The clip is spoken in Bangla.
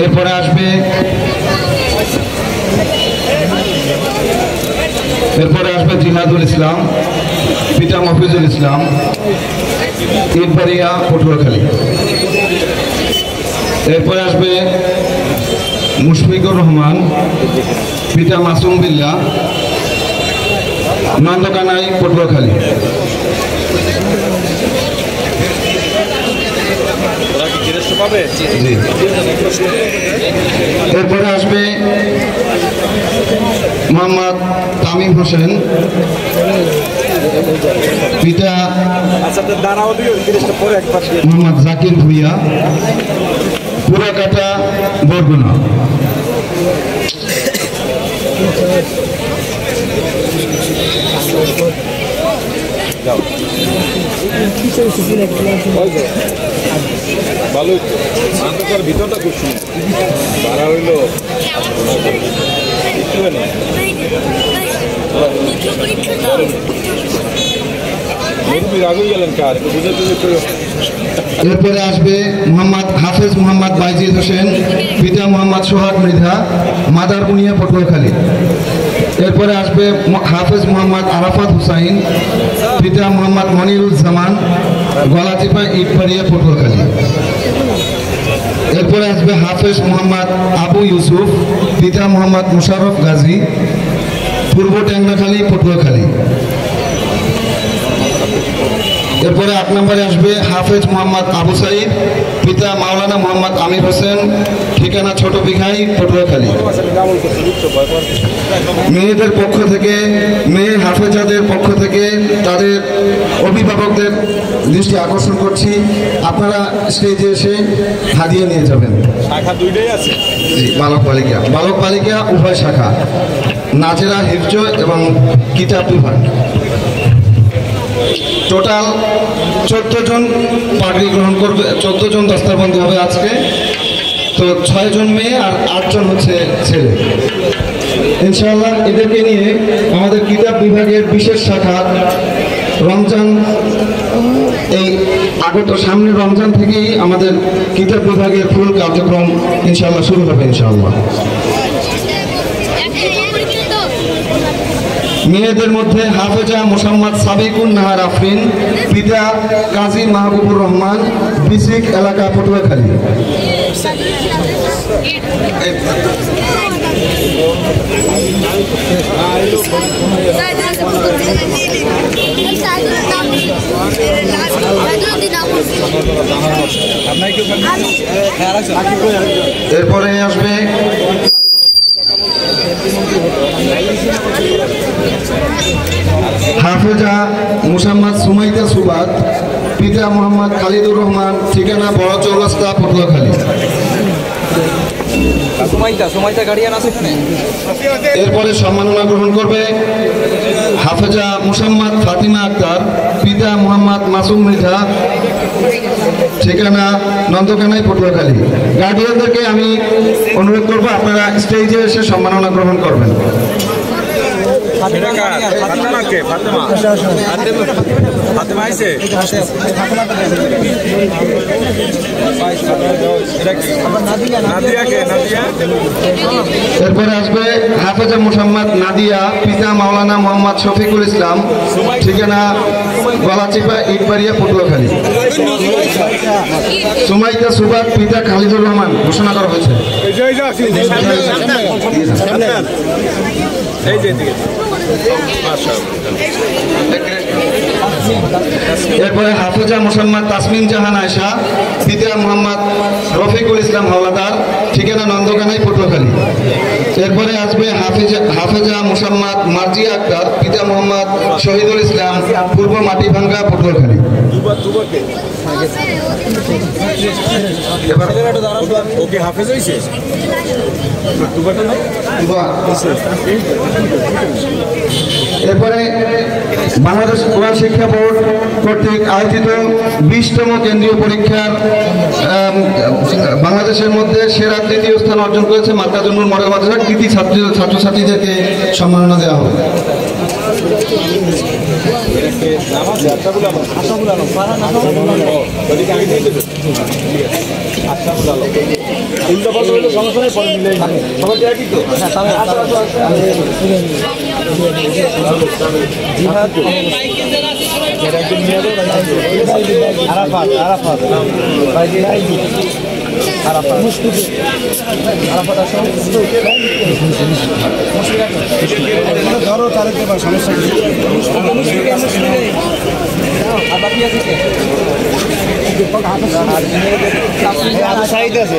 এরপরে আসবে জিহাদুল ইসলাম, পিতা মফিজুল ইসলাম, ইরপারিয়া পটুয়াখালী। এরপরে আসবে মুশফিকুর রহমান, পিতা মাসুম বিল্লাহ, নন্দকানাই পটুয়াখালী। এরপরে আসবে মোহাম্মদ তামিম হোসেন, পিতা মোহাম্মদ জাকির ভুইয়া, পুরাকাটা বরগুনা। ভালো ভিতরটা খুব সুন্দর ভাড়া হইল এরপরে আসবে মোহাম্মদ হাফেজ মোহাম্মদ বাইজিদ হোসেন, পিতা মোহাম্মদ সোহাগ মৃধা, মাদার বুনিয়া পটুয়াখালী। এরপরে আসবে হাফেজ মোহাম্মদ আরাফাত হুসাইন, পিতা মোহাম্মদ মনিরুজ্জামান, গলাচিপা ইটপাড়িয়া পটুয়াখালী। এরপরে আসবে হাফেজ মোহাম্মদ আবু ইউসুফ, পিতা মোহাম্মদ মুশারফ গাজী, পূর্ব ট্যাংরাখালী পটুয়াখালী। এরপরে 8 নম্বরে আসবে হাফেজ মোহাম্মদ আবু সাইদ, পিতা মাওলানা মোহাম্মদ আমির হোসেন, ঠিকানা ছোট বিঘাই পটুয়াখালী। মেয়েদের পক্ষ থেকে, মেয়ে হাফেজাদের পক্ষ থেকে তাদের অভিভাবকদের দৃষ্টি আকর্ষণ করছি, আপনারা স্টেজে এসে হাদিয়া নিয়ে যাবেন। শাখা দুইটাই আছে, জি, বালক বালিকা উভয় শাখা, নাজেরা হিফজ এবং কিতাব বিভাগ। টোটাল 14 জন পাগড়ি গ্রহণ করবে, 14 জন দস্তারবন্দি হবে আজকে। তো 6 জন মেয়ে আর 8 জন হচ্ছে ছেলে। ইনশাআল্লাহ এদেরকে নিয়ে আমাদের কিতাব বিভাগের বিশেষ শাখা রমজান, এই আগত সামনে রমজান থেকেই আমাদের কিতাব বিভাগের ফুল কার্যক্রম ইনশাআল্লাহ শুরু হবে ইনশাআল্লাহ। মেয়েদের মধ্যে হাফেজা মোসাম্মদ সাবিকুন নাহার আফরিন, পিতা কাজী মাহবুবুর রহমান, বিসিক এলাকা পটুয়াখালী। এরপরে আসবে হাফেজা মোসাম্মদ সুমাইদা সুবাত, পিতা মোহাম্মদ খালিদুর রহমান, ঠিকানা বড় চৌরাস্তা পটুয়াখালী। এরপরে সম্মাননা গ্রহণ করবে হাফেজা মোসাম্মদ ফাতিমা আক্তার, পিতা মোহাম্মদ মাসুম মৃধা, ঠিকানা নন্দকানাই পটুয়াখালী। গার্ডিয়ানদেরকে আমি অনুরোধ করবো আপনারা স্টেজে এসে সম্মাননা গ্রহণ করবেন। এরপরে আসবে হাফেজা মোসাম্মদ নাদিয়া, পিতা মাওলানা মোহাম্মদ শফিকুল ইসলাম, ঠিকানা গলাচিপা ইটবাড়িয়া পটুয়াখালী। সুমাইদা সুবাত, পিতা খালিদুর রহমান ঘোষণা করা হয়েছে। এরপরে হাফেজা মোসাম্মদ তাসমিন জাহান আয়শা, পিতা মোহাম্মদ রফিকুল ইসলাম হাওলাদার, ঠিকানা নন্দকানাই পটুয়াখালী। এরপরে আসবে হাফেজা মোসাম্মদ মার্জিয়া আক্তার, পিতা মোহাম্মদ শহীদুল ইসলাম, পূর্ব মাটিভাঙ্গা পটুয়াখালী। এরপরে বাংলাদেশ কোরআন শিক্ষা বোর্ড কর্তৃক আয়োজিত 20তম কেন্দ্রীয় পরীক্ষার বাংলাদেশের মধ্যে সেরা 3য় স্থান অর্জন করেছে মাদ্রাজুন্নুর মডেল মাদ্রাসার কৃতি ছাত্রছাত্রীদেরকে সম্মাননা দেওয়া হবে। ধরো তার সমস্যা সাইড আছে